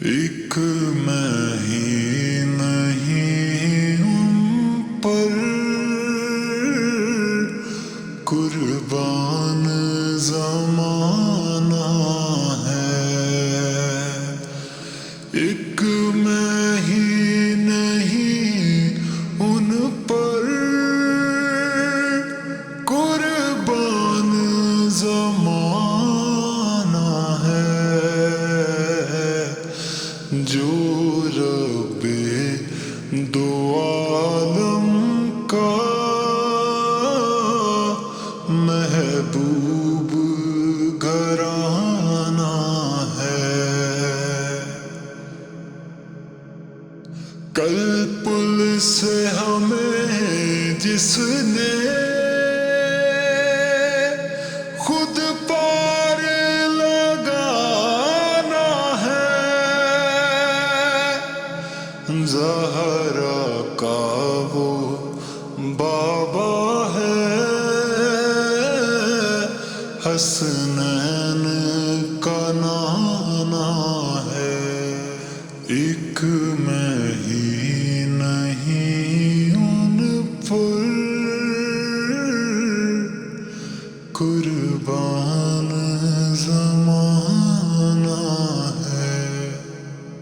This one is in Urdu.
ایک میں ہی نہیں ہوں پر قربان زمانہ ہے. ایک میں ہی نہیں ان پر قربان زمانہ ہے. جو رب دو عالم کا محبوب گھرانہ ہے. کل پل سے ہمیں جس نے خود پار لگانا ہے، زہرا کا وہ بابا ہے، حسن